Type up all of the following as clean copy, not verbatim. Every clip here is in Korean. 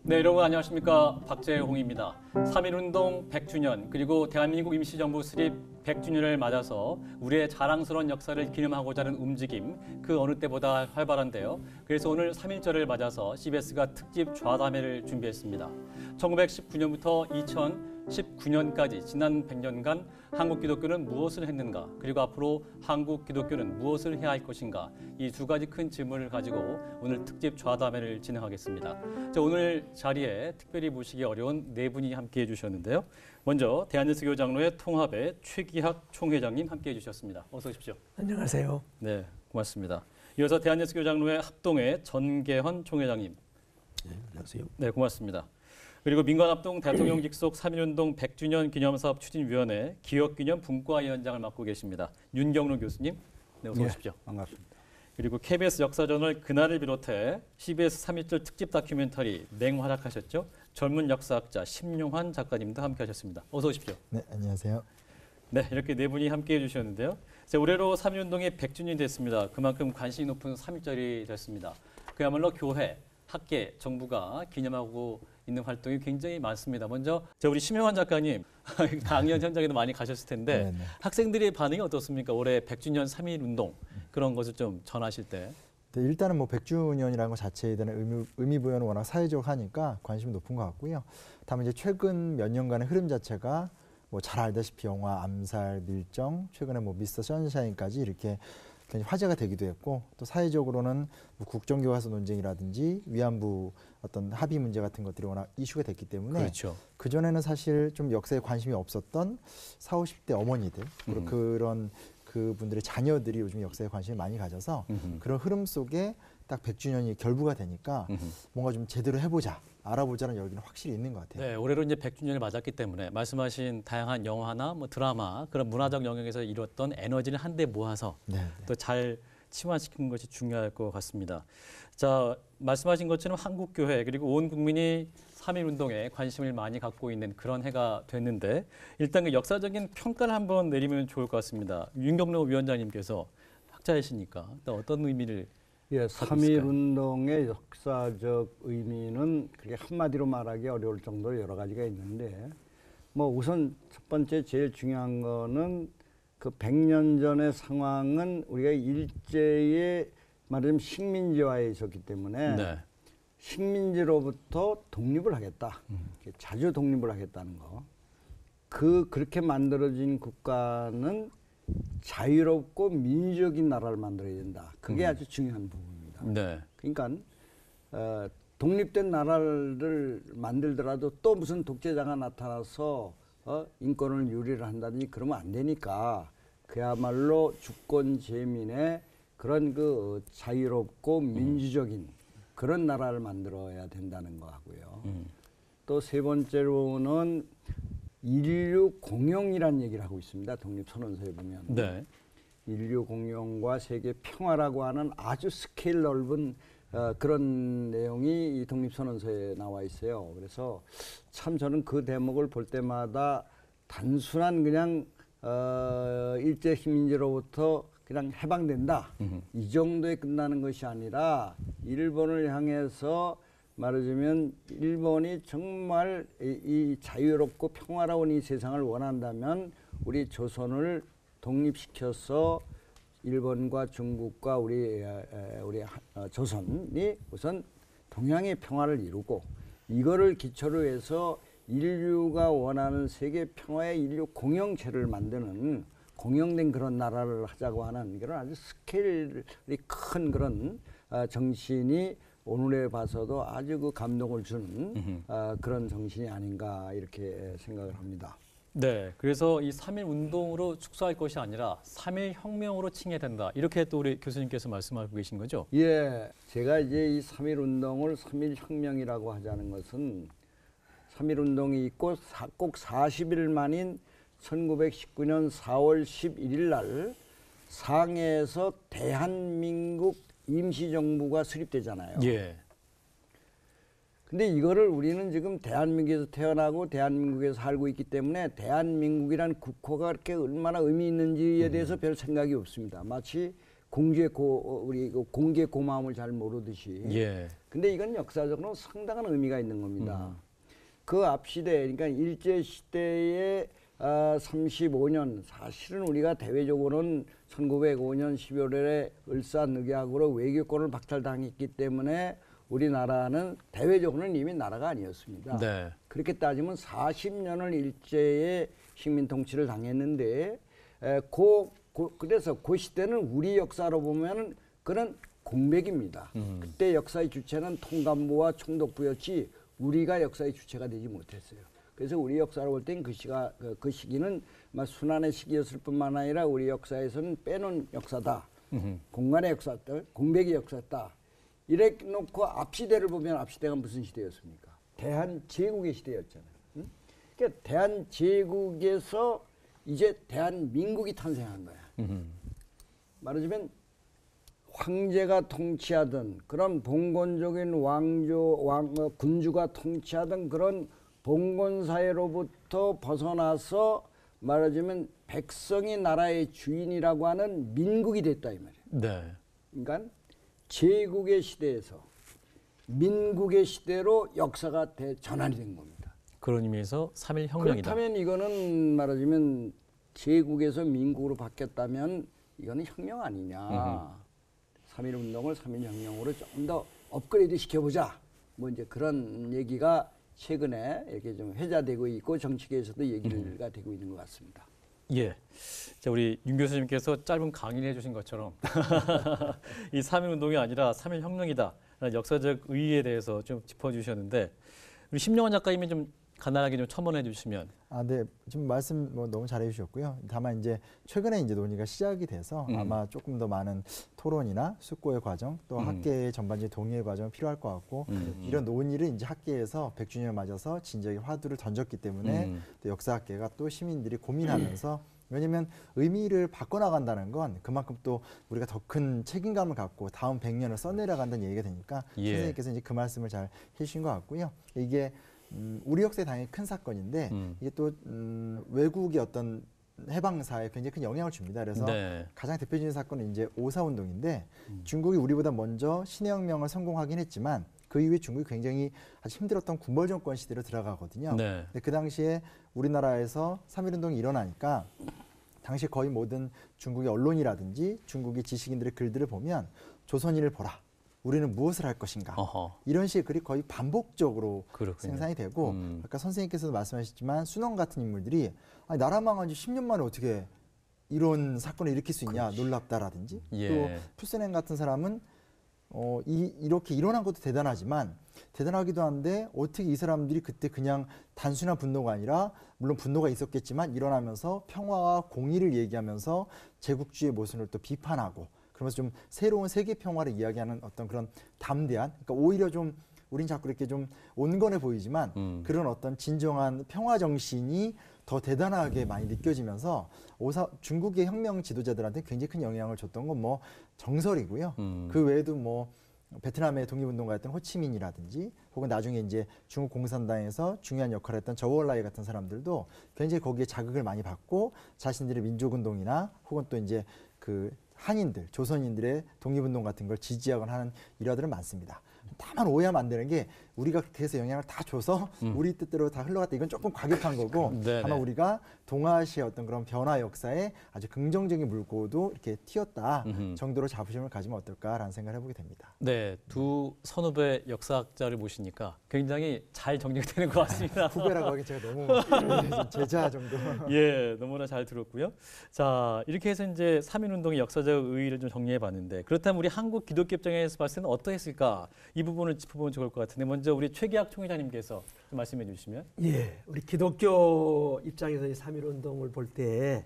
네, 여러분 안녕하십니까. 박재홍입니다. 3.1운동 100주년 그리고 대한민국 임시정부 수립 100주년을 맞아서 우리의 자랑스러운 역사를 기념하고자 하는 움직임 그 어느 때보다 활발한데요. 그래서 오늘 3.1절을 맞아서 CBS가 특집 좌담회를 준비했습니다. 1919년부터 2019년까지 지난 100년간 한국 기독교는 무엇을 했는가, 그리고 앞으로 한국 기독교는 무엇을 해야 할 것인가, 이 두 가지 큰 질문을 가지고 오늘 특집 좌담회를 진행하겠습니다. 자, 오늘 자리에 특별히 모시기 어려운 네 분이 함께해 주셨는데요. 먼저 대한예수교 장로회 통합의 최기학 총회장님 함께해 주셨습니다. 어서 오십시오. 안녕하세요. 네, 고맙습니다. 이어서 대한예수교 장로회 합동의 전계헌 총회장님. 네, 안녕하세요. 네, 고맙습니다. 그리고 민관합동 대통령 직속 3.1운동 100주년 기념사업 추진위원회 기억기념 분과위원장을 맡고 계십니다. 윤경로 교수님, 네, 어서 오십시오. 반갑습니다. 그리고 KBS 역사저널 그날을 비롯해 CBS 3.1절 특집 다큐멘터리 맹활약하셨죠. 젊은 역사학자 심용환 작가님도 함께하셨습니다. 어서 오십시오. 네, 안녕하세요. 네, 이렇게 네 분이 함께해 주셨는데요. 올해로 3.1운동이 100주년이 됐습니다. 그만큼 관심이 높은 3.1절이 됐습니다. 그야말로 교회, 학계, 정부가 기념하고 있는 활동이 굉장히 많습니다. 먼저 우리 심용환 작가님 강연 현장에도 많이 가셨을 텐데 네네. 학생들의 반응이 어떻습니까? 올해 100주년 3.1운동 그런 것을 좀 전하실 때. 네, 일단은 뭐 100주년이라는 것 자체에 대한 의미 부여는 워낙 사회적으로 하니까 관심이 높은 것 같고요. 다만 이제 최근 몇 년간의 흐름 자체가 뭐 잘 알다시피 영화 암살, 밀정, 최근에 뭐 미스터 선샤인까지 이렇게 굉장히 화제가 되기도 했고, 또 사회적으로는 뭐 국정교과서 논쟁이라든지 위안부 어떤 합의 문제 같은 것들이 워낙 이슈가 됐기 때문에 그렇죠. 그전에는 사실 좀 역사에 관심이 없었던 40, 50대 어머니들 그리고 그런 그분들의 자녀들이 요즘 역사에 관심을 많이 가져서 그런 흐름 속에 딱 100주년이 결부가 되니까 뭔가 좀 제대로 해보자, 알아보자는 열기는 확실히 있는 것 같아요. 네, 올해로 이제 100주년을 맞았기 때문에 말씀하신 다양한 영화나 뭐 드라마 그런 문화적 영역에서 이뤘던 에너지를 한데 모아서 네, 네. 또 잘 치환시키는 것이 중요할 것 같습니다. 자, 말씀하신 것처럼 한국교회 그리고 온 국민이 3.1운동에 관심을 많이 갖고 있는 그런 해가 됐는데 일단 그 역사적인 평가를 한번 내리면 좋을 것 같습니다. 윤경로 위원장님께서 학자이시니까 또 어떤 의미를 예, 3.1운동의 역사적 의미는 그게 한마디로 말하기 어려울 정도로 여러 가지가 있는데, 뭐 우선 첫 번째 제일 중요한 거는 그 100년 전의 상황은 우리가 일제의 말하자면 식민지화에 있었기 때문에 네. 식민지로부터 독립을 하겠다. 자주 독립을 하겠다는 거. 그렇게 만들어진 국가는 자유롭고 민주적인 나라를 만들어야 된다. 그게 아주 중요한 부분입니다. 네. 그러니까 독립된 나라를 만들더라도 또 무슨 독재자가 나타나서 인권을 유리를 한다든지 그러면 안 되니까 그야말로 주권 재민의 그런 그 자유롭고 민주적인 그런 나라를 만들어야 된다는 거 하고요. 또 세 번째로는 인류 공용이라는 얘기를 하고 있습니다. 독립선언서에 보면. 네. 인류 공용과 세계 평화라고 하는 아주 스케일 넓은 그런 내용이 이 독립선언서에 나와 있어요. 그래서 참 저는 그 대목을 볼 때마다 단순한 그냥 일제 식민지로부터 그냥 해방된다. 이 정도에 끝나는 것이 아니라 일본을 향해서 말하자면 일본이 정말 이 자유롭고 평화로운 이 세상을 원한다면 우리 조선을 독립시켜서 일본과 중국과 우리 조선이 우선 동양의 평화를 이루고 이거를 기초로 해서 인류가 원하는 세계 평화의 인류 공영체를 만드는 공영된 그런 나라를 하자고 하는 그런 아주 스케일이 큰 그런 정신이 오늘에 봐서도 아주 그 감동을 주는 그런 정신이 아닌가 이렇게 생각을 합니다. 네, 그래서 이 3.1운동으로 축소할 것이 아니라 3.1혁명으로 칭해야 된다. 이렇게 또 우리 교수님께서 말씀하고 계신 거죠? 예, 제가 이제 이 3.1운동을 3.1혁명이라고 하자는 것은 3.1운동이 있고 꼭 40일 만인 1919년 4월 11일 날 상해에서 대한민국 임시정부가 수립되잖아요. 예. 근데 이거를 우리는 지금 대한민국에서 태어나고 대한민국에서 살고 있기 때문에 대한민국이란 국호가 그렇게 얼마나 의미 있는지에 대해서 별 생각이 없습니다. 마치 우리 공개 고마움을 잘 모르듯이. 예. 근데 이건 역사적으로 상당한 의미가 있는 겁니다. 그 앞 시대, 그러니까 일제 시대의 35년, 사실은 우리가 대외적으로는 1905년 12월에 을사늑약으로 외교권을 박탈당했기 때문에 우리나라는 대외적으로는 이미 나라가 아니었습니다. 네. 그렇게 따지면 40년을 일제의 식민 통치를 당했는데 그래서 그 시대는 우리 역사로 보면 그런 공백입니다. 그때 역사의 주체는 통감부와 총독부였지 우리가 역사의 주체가 되지 못했어요. 그래서 우리 역사로 볼 땐 그 시기는 순환의 시기였을 뿐만 아니라 우리 역사에서는 빼놓은 역사다. 공간의 역사다. 공백의 역사다. 이래 놓고 앞시대를 보면 앞시대가 무슨 시대였습니까? 대한제국의 시대였잖아요. 응? 그러니까 대한제국에서 이제 대한민국이 탄생한 거야. 말하자면 황제가 통치하던 그런 봉건적인 군주가 통치하던 그런 봉건사회로부터 벗어나서 말하자면 백성이 나라의 주인이라고 하는 민국이 됐다 이 말이에요. 네. 그러니까 제국의 시대에서 민국의 시대로 역사가 전환이 된 겁니다. 그런 의미에서 3.1 혁명이다. 그렇다면 이거는 말하자면 제국에서 민국으로 바뀌었다면 이거는 혁명 아니냐. 3.1 운동을 3.1 혁명으로 좀 더 업그레이드 시켜보자. 뭐 이제 그런 얘기가 최근에 이렇게 좀 회자되고 있고 정치계에서도 얘기가 되고 있는 것 같습니다. 예. 자, 우리 윤 교수님께서 짧은 강의를 해주신 것처럼 이 3.1 운동이 아니라 3.1 혁명이다. 라는 역사적 의의에 대해서 좀 짚어주셨는데 우리 심영원 작가님이 좀 간단하게 좀 첨언해 주시면. 네. 지금 말씀 너무 잘해 주셨고요. 다만 이제 최근에 이제 논의가 시작이 돼서 아마 조금 더 많은 토론이나 숙고의 과정 또 학계의 전반적인 동의의 과정이 필요할 것 같고 이런 논의를 이제 학계에서 100주년을 맞아서 진지하게 화두를 던졌기 때문에 또 역사학계가 또 시민들이 고민하면서 왜냐하면 의미를 바꿔나간다는 건 그만큼 또 우리가 더 큰 책임감을 갖고 다음 100년을 써내려간다는 얘기가 되니까 예. 선생님께서 이제 그 말씀을 잘 해주신 것 같고요. 이게 우리 역사에 당연히 큰 사건인데 이게 또 외국의 어떤 해방사에 굉장히 큰 영향을 줍니다. 그래서 네. 가장 대표적인 사건은 이제 오사운동인데 중국이 우리보다 먼저 신해혁명을 성공하긴 했지만 그 이후에 중국이 굉장히 아주 힘들었던 군벌 정권 시대로 들어가거든요. 네. 근데 그 당시에 우리나라에서 3.1 운동이 일어나니까 당시 거의 모든 중국의 언론이라든지 중국의 지식인들의 글들을 보면 조선인을 보라. 우리는 무엇을 할 것인가. 어허. 이런 식의 글이 거의 반복적으로 그렇군요. 생산이 되고 아까 선생님께서도 말씀하셨지만 순원 같은 인물들이 아니, 나라 망한 지 10년 만에 어떻게 이런 사건을 일으킬 수 있냐 놀랍다라든지 예. 또 푸스넨 같은 사람은 이렇게 일어난 것도 대단하기도 한데 어떻게 이 사람들이 그때 그냥 단순한 분노가 아니라 물론 분노가 있었겠지만 일어나면서 평화와 공의를 얘기하면서 제국주의의 모순을 또 비판하고 그러면서 좀 새로운 세계 평화를 이야기하는 어떤 그런 담대한 그러니까 오히려 좀 우린 자꾸 이렇게 좀 온건해 보이지만 그런 어떤 진정한 평화 정신이 더 대단하게 많이 느껴지면서 중국의 혁명 지도자들한테 굉장히 큰 영향을 줬던 건 뭐 정설이고요. 그 외에도 뭐 베트남의 독립운동가였던 호치민이라든지 혹은 나중에 이제 중국 공산당에서 중요한 역할을 했던 저우얼라이 같은 사람들도 굉장히 거기에 자극을 많이 받고 자신들의 민족운동이나 혹은 또 이제 그 한인들, 조선인들의 독립운동 같은 걸 지지하거나 하는 일화들은 많습니다. 다만 오해하면 안 되는 게 우리가 그렇게 해서 영향을 다 줘서 우리 뜻대로 다 흘러갔다. 이건 조금 과격한 거고 네네. 다만 우리가 동아시아의 어떤 그런 변화 역사에 아주 긍정적인 물꼬도 이렇게 튀었다 정도로 자부심을 가지면 어떨까라는 생각을 해보게 됩니다. 네, 두 선후배 역사학자를 모시니까 굉장히 잘 정리되는 것 같습니다. 후배라고 하기 제가 너무 제자 정도. 예, 너무나 잘 들었고요. 자, 이렇게 해서 이제 3.1 운동의 역사적 의의를 좀 정리해봤는데 그렇다면 우리 한국 기독교 입장에서 봤을 때는 어떠했을까? 이 부분을 짚어보면 좋을 것 같은데 먼저 우리 최기학 총회장님께서 좀 말씀해 주시면. 예, 우리 기독교 입장에서 이 3.1 운동을 볼 때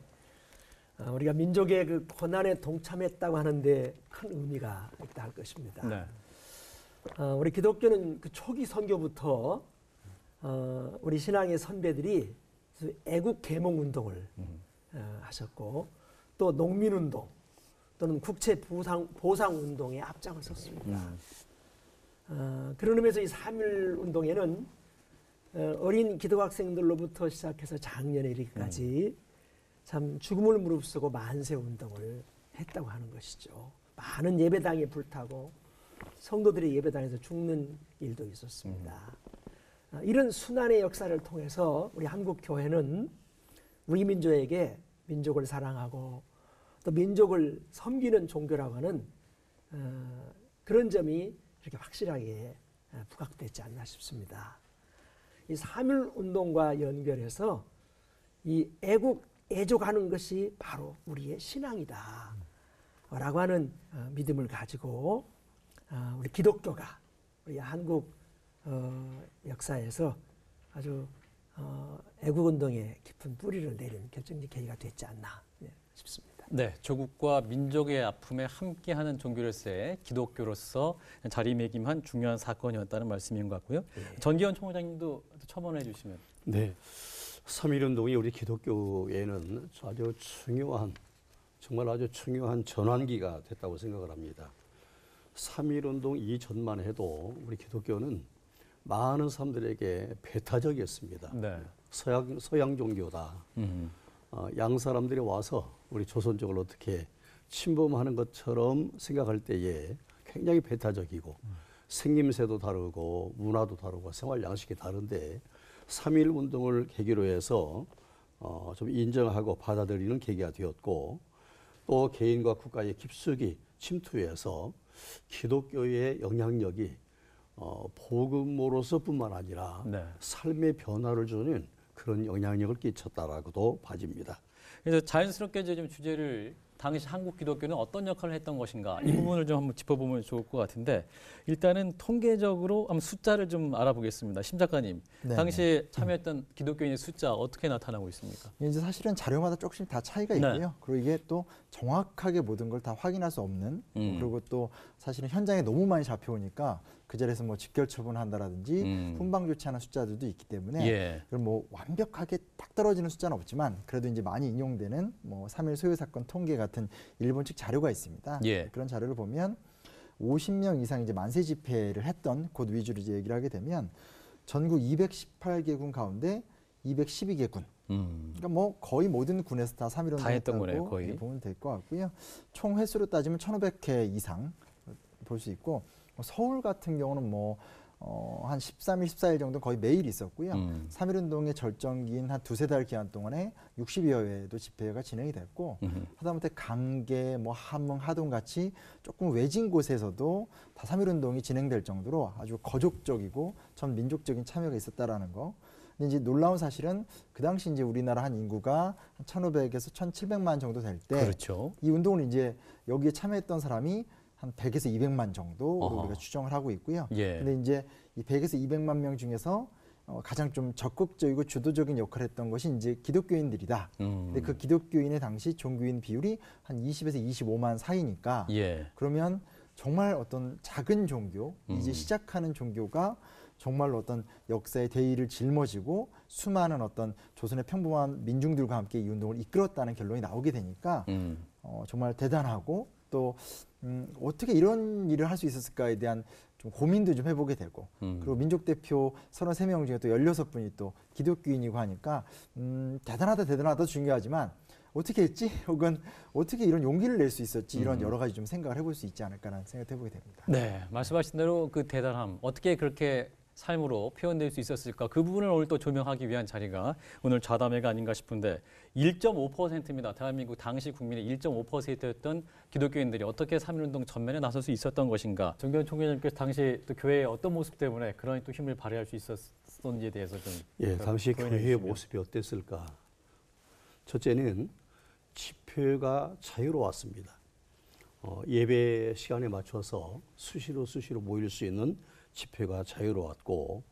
우리가 민족의 그 고난에 동참했다고 하는데 큰 의미가 있다 할 것입니다. 네. 우리 기독교는 그 초기 선교부터 우리 신앙의 선배들이 애국 계몽 운동을 하셨고 또 농민 운동 또는 국채 보상 운동에 앞장을 섰습니다. 그런 의미에서 이 3.1 운동에는 어린 기독학생들로부터 시작해서 작년에 이르기까지 참 죽음을 무릅쓰고 만세 운동을 했다고 하는 것이죠. 많은 예배당이 불타고 성도들이 예배당에서 죽는 일도 있었습니다. 이런 순환의 역사를 통해서 우리 한국 교회는 우리 민족에게 민족을 사랑하고 또 민족을 섬기는 종교라고 하는 그런 점이 이렇게 확실하게 부각되지 않나 싶습니다. 이 3.1 운동과 연결해서 이 애국, 애족하는 것이 바로 우리의 신앙이다 라고 하는 믿음을 가지고 우리 기독교가 우리 한국 역사에서 아주 애국운동에 깊은 뿌리를 내린 결정적 계기가 됐지 않나 싶습니다. 네, 조국과 민족의 아픔에 함께하는 종교로서의 기독교로서 자리매김한 중요한 사건이었다는 말씀인 것 같고요. 전기현 총회장님도 첨언해 주시면. 네, 3.1운동이 우리 기독교에는 아주 중요한, 정말 아주 중요한 전환기가 됐다고 생각을 합니다. 3.1운동 이전만 해도 우리 기독교는 많은 사람들에게 배타적이었습니다. 네. 서양 종교다. 양 사람들이 와서 우리 조선족을 어떻게 침범하는 것처럼 생각할 때에 굉장히 배타적이고 생김새도 다르고 문화도 다르고 생활 양식이 다른데 3.1 운동을 계기로 해서 좀 인정하고 받아들이는 계기가 되었고 또 개인과 국가의 깊숙이 침투해서 기독교의 영향력이 복음으로서뿐만 아니라 네. 삶의 변화를 주는 그런 영향력을 끼쳤다라고도 봐집니다. 그래서 자연스럽게 이제 좀 주제를 당시 한국 기독교는 어떤 역할을 했던 것인가 이 부분을 좀 한번 짚어보면 좋을 것 같은데 일단은 통계적으로 한번 숫자를 좀 알아보겠습니다. 심 작가님, 네. 당시에 참여했던 기독교인의 숫자 어떻게 나타나고 있습니까? 이제 사실은 자료마다 조금씩 다 차이가 네. 있고요. 그리고 이게 또 정확하게 모든 걸 다 확인할 수 없는 그리고 또 사실은 현장에 너무 많이 잡혀오니까 그 자리에서 뭐 직결 처분한다라든지 훈방 조치하는 숫자들도 있기 때문에 예. 그럼 뭐 완벽하게 딱 떨어지는 숫자는 없지만 그래도 이제 많이 인용되는 뭐 3.1 소요 사건 통계 같은 일본 측 자료가 있습니다. 예. 그런 자료를 보면 50명 이상 이제 만세 집회를 했던 곳 위주로 이제 얘기를 하게 되면 전국 218개군 가운데 212개군. 그러니까 뭐 거의 모든 군에서 다 3.1 다 했던 거네요, 운동했다고 거의. 보면 될 것 같고요. 총 횟수로 따지면 1,500회 이상 볼 수 있고 서울 같은 경우는 뭐 한 13일, 14일 정도 거의 매일 있었고요. 3.1 운동의 절정기인 한 두세 달 기간 동안에 60여 회도 집회가 진행이 됐고 하다못해 강계, 뭐 함흥, 하동 같이 조금 외진 곳에서도 다 3.1 운동이 진행될 정도로 아주 거족적이고 전 민족적인 참여가 있었다라는 거. 근데 이제 놀라운 사실은 그 당시 이제 우리나라 한 인구가 한 1,500에서 1,700만 정도 될 때 이 그렇죠. 운동을 이제 여기에 참여했던 사람이 한 100에서 200만 정도로 어허. 우리가 추정을 하고 있고요. 예. 근데 이제 이 100에서 200만 명 중에서 가장 좀 적극적이고 주도적인 역할을 했던 것이 이제 기독교인들이다. 근데 그 기독교인의 당시 종교인 비율이 한 20에서 25만 사이니까 예. 그러면 정말 어떤 작은 종교, 이제 시작하는 종교가 정말로 어떤 역사의 대의를 짊어지고 수많은 어떤 조선의 평범한 민중들과 함께 이 운동을 이끌었다는 결론이 나오게 되니까 정말 대단하고 또 어떻게 이런 일을 할 수 있었을까에 대한 좀 고민도 좀 해보게 되고 그리고 민족 대표 33명 중에 또 16분이 또 기독교인이고 하니까 대단하다 중요하지만 어떻게 했지? 혹은 어떻게 이런 용기를 낼 수 있었지? 이런 여러 가지 좀 생각을 해볼 수 있지 않을까라는 생각을 해보게 됩니다. 네, 말씀하신 대로 그 대단함 어떻게 그렇게 삶으로 표현될 수 있었을까? 그 부분을 오늘 또 조명하기 위한 자리가 오늘 좌담회가 아닌가 싶은데 1.5%입니다. 대한민국 당시 국민의 1.5%였던 기독교인들이 어떻게 3.1운동 전면에 나설 수 있었던 것인가? 정기현 총회장님께서 당시 또 교회의 어떤 모습 때문에 그런 또 힘을 발휘할 수 있었던지에 대해서 좀 예, 당시 표현해 교회의 주시면. 모습이 어땠을까? 첫째는 집회가 자유로웠습니다. 예배 시간에 맞춰서 수시로 모일 수 있는 집회가 자유로웠고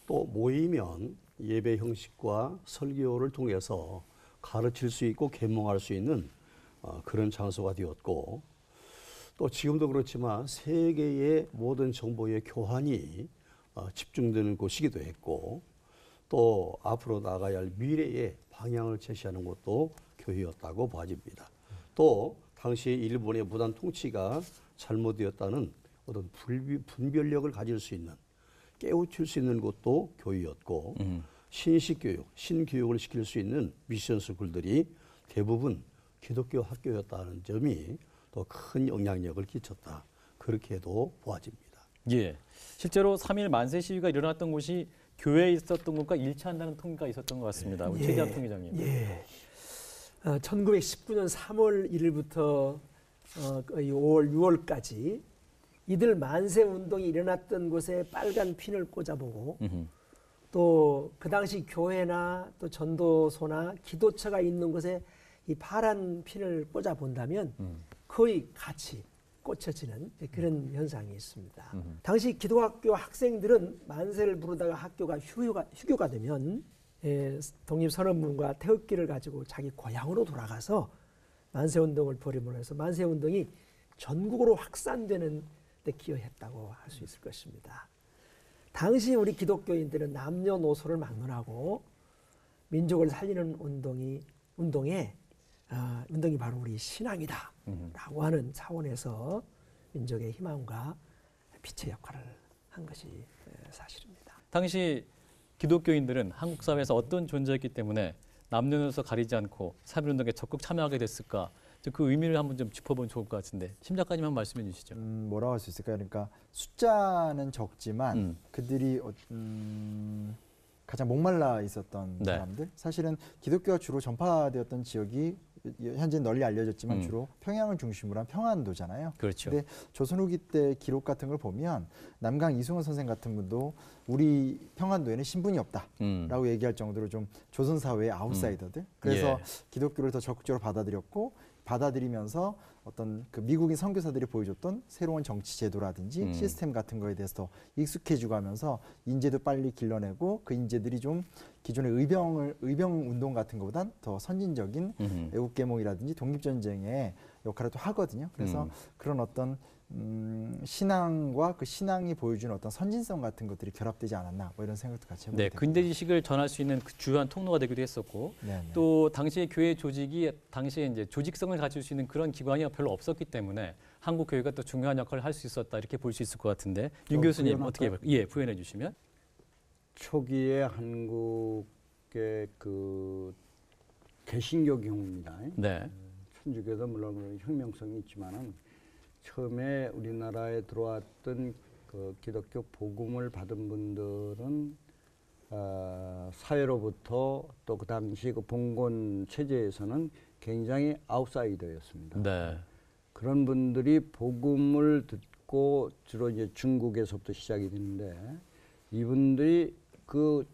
또 모이면 예배 형식과 설교를 통해서 가르칠 수 있고 계몽할 수 있는 그런 장소가 되었고 또 지금도 그렇지만 세계의 모든 정보의 교환이 집중되는 곳이기도 했고 또 앞으로 나가야 할 미래의 방향을 제시하는 곳도 교회였다고 봐집니다. 또 당시 일본의 무단 통치가 잘못되었다는 어떤 분별력을 가질 수 있는 깨우칠 수 있는 곳도 교회였고 신식교육, 신교육을 시킬 수 있는 미션 스쿨들이 대부분 기독교 학교였다는 점이 또 큰 영향력을 끼쳤다. 그렇게도 보아집니다. 예. 실제로 3.1 만세 시위가 일어났던 곳이 교회에 있었던 것과 일치한다는 통계가 있었던 것 같습니다. 우리 최재학 통계장님. 예. 1919년 3월 1일부터 거의 5월, 6월까지 이들 만세 운동이 일어났던 곳에 빨간 핀을 꽂아보고 또 그 당시 교회나 또 전도소나 기도처가 있는 곳에 이 파란 핀을 꽂아 본다면 거의 같이 꽂혀지는 그런 현상이 있습니다. 당시 기독학교 학생들은 만세를 부르다가 학교가 휴교가 되면 독립선언문과 태극기를 가지고 자기 고향으로 돌아가서 만세운동을 벌임으로 해서 만세운동이 전국으로 확산되는 데 기여했다고 할 수 있을 것입니다. 당시 우리 기독교인들은 남녀노소를 막론하고 민족을 살리는 운동이 바로 우리 신앙이다 라고 하는 차원에서 민족의 희망과 빛의 역할을 한 것이 사실입니다. 당시 기독교인들은 한국 사회에서 어떤 존재였기 때문에 남녀노소 가리지 않고 3.1운동에 적극 참여하게 됐을까? 그 의미를 한번 좀 짚어보면 좋을 것 같은데 심 작가님 한번 말씀해 주시죠. 뭐라고 할 수 있을까요? 그러니까 숫자는 적지만 그들이 가장 목말라 있었던 네. 사람들. 사실은 기독교가 주로 전파되었던 지역이 현재 널리 알려졌지만 주로 평양을 중심으로 한 평안도잖아요. 그렇죠. 근데 조선 후기 때 기록 같은 걸 보면 남강 이승원 선생 같은 분도 우리 평안도에는 신분이 없다라고 얘기할 정도로 좀 조선 사회의 아웃사이더들. 그래서 예. 기독교를 더 적극적으로 받아들이면서 어떤 그 미국인 선교사들이 보여줬던 새로운 정치 제도라든지 시스템 같은 거에 대해서 더 익숙해지고 하면서 인재도 빨리 길러내고 그 인재들이 좀 기존의 의병 운동 같은 것보단 더 선진적인 애국계몽이라든지 독립전쟁의 역할을 또 하거든요. 그래서 그런 어떤 신앙과 그 신앙이 보여주는 어떤 선진성 같은 것들이 결합되지 않았나 뭐 이런 생각도 같이 해보게 네, 됩니다. 근대 지식을 전할 수 있는 그 주요한 통로가 되기도 했었고 네네. 또 당시의 교회 조직이 당시에 이제 조직성을 가질 수 있는 그런 기관이 별로 없었기 때문에 한국 교회가 또 중요한 역할을 할 수 있었다 이렇게 볼 수 있을 것 같은데 윤 교수님 부연할까요? 어떻게 부연해 주시면? 초기에 한국의 그 개신교 경우입니다. 네. 천주교도 물론 혁명성이 있지만은 처음에 우리나라에 들어왔던 그 기독교 복음을 받은 분들은 사회로부터 또 그 당시 그 봉건 체제에서는 굉장히 아웃사이더였습니다. 네. 그런 분들이 복음을 듣고 주로 이제 중국에서부터 시작이 되는데 이분들이 그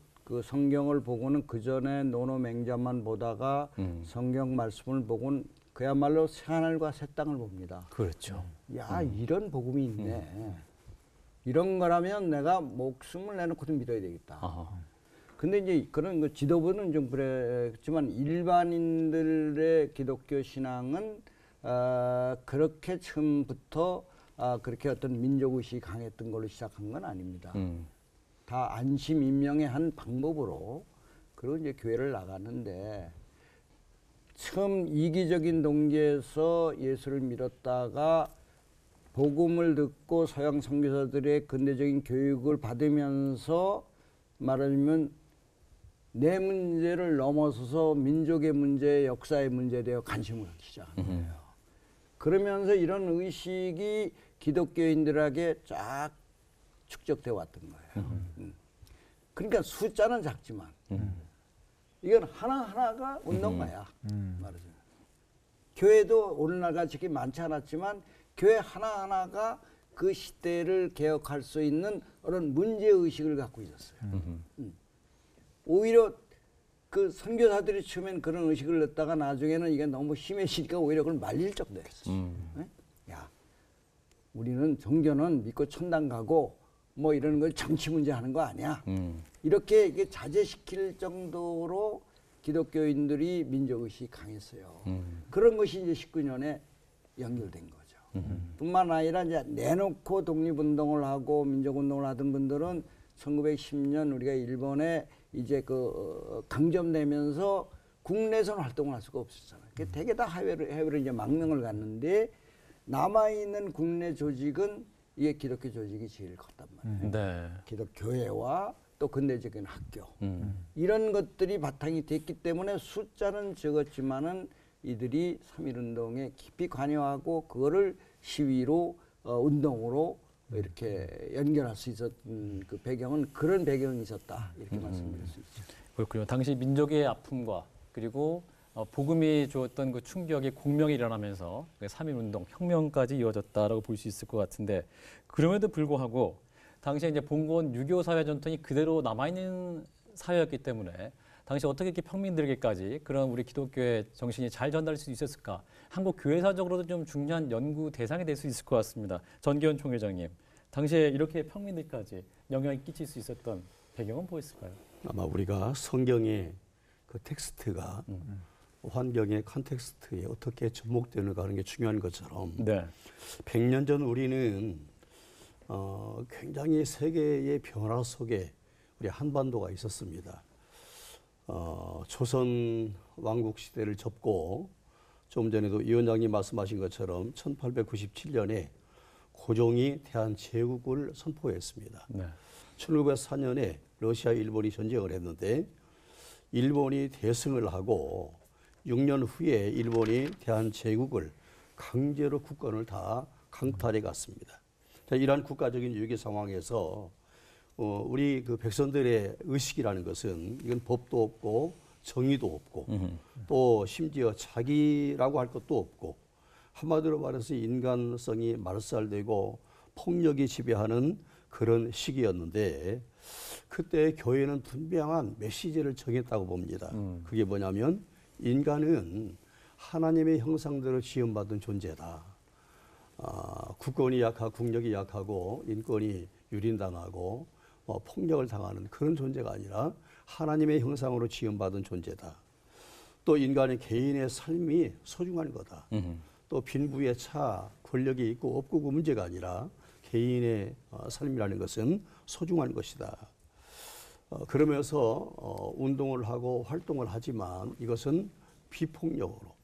성경을 보고는 그 전에 노노맹자만 보다가 성경 말씀을 보고는 그야말로 새하늘과 새 땅을 봅니다. 그렇죠. 야, 이런 복음이 있네. 이런 거라면 내가 목숨을 내놓고도 믿어야 되겠다. 아하. 근데 이제 그런 그 지도부는 좀 그랬지만 일반인들의 기독교 신앙은 그렇게 처음부터 그렇게 어떤 민족의식이 강했던 걸로 시작한 건 아닙니다. 다 안심 임명의 한 방법으로 그리고 이제 교회를 나갔는데 처음 이기적인 동기에서 예수를 믿었다가 복음을 듣고 서양 선교사들의 근대적인 교육을 받으면서 말하자면 내 문제를 넘어서서 민족의 문제, 역사의 문제에 대해 관심을 갖기 시작한 거예요. 그러면서 이런 의식이 기독교인들에게 쫙 축적돼 왔던 거예요. 그러니까 숫자는 작지만 이건 하나하나가 운동가야. 말하자면. 교회도 오늘날같이 많지 않았지만 교회 하나하나가 그 시대를 개혁할 수 있는 그런 문제의식을 갖고 있었어요. 오히려 그 선교사들이 처음엔 그런 의식을 넣었다가 나중에는 이게 너무 심해지니까 오히려 그걸 말릴 정도 했어요. 네? 야, 우리는 종교는 믿고 천당 가고 뭐 이런 걸 정치 문제 하는 거 아니야. 이렇게 이게 자제시킬 정도로 기독교인들이 민족의식이 강했어요. 그런 것이 이제 19년에 연결된 거죠. 뿐만 아니라 이제 내놓고 독립운동을 하고 민족운동을 하던 분들은 1910년 우리가 일본에 이제 그 강점되면서 국내에서는 활동을 할 수가 없었잖아요. 되게 다 해외로 이제 망명을 갔는데 남아있는 국내 조직은 이게 기독교 조직이 제일 컸단 말이에요. 네. 기독교회와 또 근대적인 학교 이런 것들이 바탕이 됐기 때문에 숫자는 적었지만은 이들이 3.1운동에 깊이 관여하고 그거를 시위로 운동으로 이렇게 연결할 수 있었던 그 배경은 그런 배경이 있었다 이렇게 말씀드릴 수 있죠. 그렇군요. 당시 민족의 아픔과 그리고 복음이 주었던 그 충격이 공명이 일어나면서 3.1운동, 혁명까지 이어졌다라고 볼 수 있을 것 같은데 그럼에도 불구하고 당시에 이제 봉건 유교 사회 전통이 그대로 남아있는 사회였기 때문에 당시 어떻게 이렇게 평민들에게까지 그런 우리 기독교의 정신이 잘 전달될 수 있었을까? 한국 교회사적으로도 좀 중요한 연구 대상이 될 수 있을 것 같습니다. 전기현 총회장님, 당시에 이렇게 평민들까지 영향을 끼칠 수 있었던 배경은 뭐였을까요? 아마 우리가 성경의 그 텍스트가 환경의 컨텍스트에 어떻게 접목되는가 하는 게 중요한 것처럼 네. 100년 전 우리는 굉장히 세계의 변화 속에 우리 한반도가 있었습니다. 조선 왕국 시대를 접고 좀 전에도 위원장님 말씀하신 것처럼 1897년에 고종이 대한제국을 선포했습니다. 네. 1904년에 러시아, 일본이 전쟁을 했는데 일본이 대승을 하고 6년 후에 일본이 대한제국을 강제로 국권을 다 강탈해 갔습니다. 자, 이러한 국가적인 위기 상황에서 우리 그 백성들의 의식이라는 것은 이건 법도 없고 정의도 없고 또 심지어 자기라고 할 것도 없고 한마디로 말해서 인간성이 말살되고 폭력이 지배하는 그런 시기였는데 그때 교회는 분명한 메시지를 정했다고 봅니다. 그게 뭐냐면 인간은 하나님의 형상대로 지음받은 존재다. 국권이 약하고 국력이 약하고 인권이 유린당하고 폭력을 당하는 그런 존재가 아니라 하나님의 형상으로 지음받은 존재다. 또 인간의 개인의 삶이 소중한 거다. 또 빈부의 차, 권력이 있고 없고 그 문제가 아니라 개인의 삶이라는 것은 소중한 것이다. 그러면서 운동을 하고 활동을 하지만 이것은 비폭력으로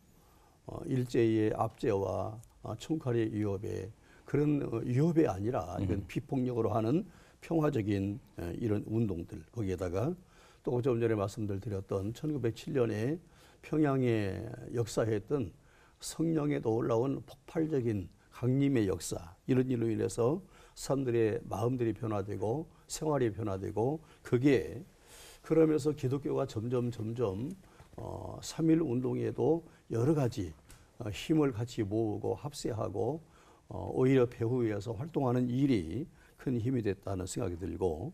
일제의 압제와 총칼의 위협에 그런 위협이 아니라 이건 비폭력으로 하는 평화적인 이런 운동들 거기에다가 또 좀 전에 말씀드렸던 1907년에 평양에 역사했던 성령에도 올라온 폭발적인 강림의 역사 이런 일로 인해서 사람들의 마음들이 변화되고 생활이 변화되고 그게 그러면서 기독교가 점점 3.1 운동에도 여러 가지 힘을 같이 모으고 합세하고 오히려 배후에서 활동하는 일이 큰 힘이 됐다는 생각이 들고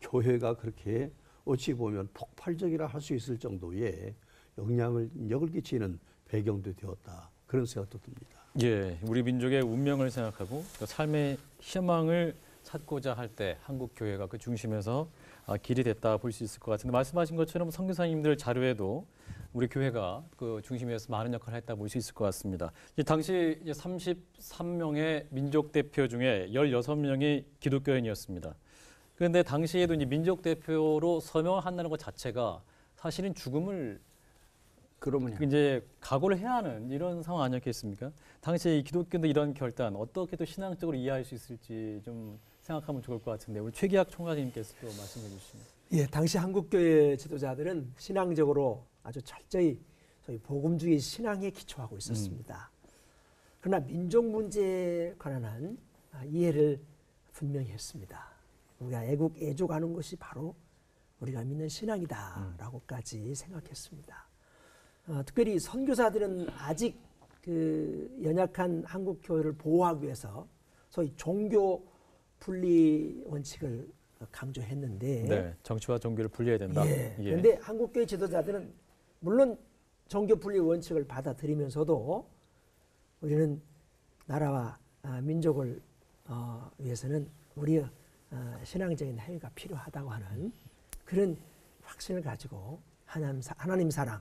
교회가 그렇게 어찌 보면 폭발적이라 할 수 있을 정도의 영향력을 끼치는 배경도 되었다. 그런 생각도 듭니다. 예, 우리 민족의 운명을 생각하고 또 삶의 희망을 찾고자 할 때 한국 교회가 그 중심에서 길이 됐다 볼 수 있을 것 같은데 말씀하신 것처럼 선교사님들 자료에도 우리 교회가 그 중심에서 많은 역할을 했다 볼 수 있을 것 같습니다. 당시 33명의 민족 대표 중에 16명이 기독교인이었습니다. 그런데 당시에도 이제 민족 대표로 서명을 한다는 것 자체가 사실은 죽음을 그러면요. 이제 각오를 해야 하는 이런 상황 아니었겠습니까? 당시 기독교인들 이런 결단 어떻게 또 신앙적으로 이해할 수 있을지 좀 생각하면 좋을 것 같은데 우리 최기학 총장님께서 또 말씀해 주시면. 예, 당시 한국교회 지도자들은 신앙적으로 아주 철저히 소위 복음주의 신앙에 기초하고 있었습니다. 그러나 민족 문제에 관한 이해를 분명히 했습니다. 우리가 애국 애족하는 것이 바로 우리가 믿는 신앙이다라고까지 생각했습니다. 특별히 선교사들은 아직 그 연약한 한국 교회를 보호하기 위해서 소위 종교 분리 원칙을 강조했는데, 네, 정치와 종교를 분리해야 된다. 예. 그런데 한국 교회 지도자들은 물론 종교 분리 원칙을 받아들이면서도 우리는 나라와 민족을 위해서는 우리의 신앙적인 행위가 필요하다고 하는 그런 확신을 가지고 하나님 사랑,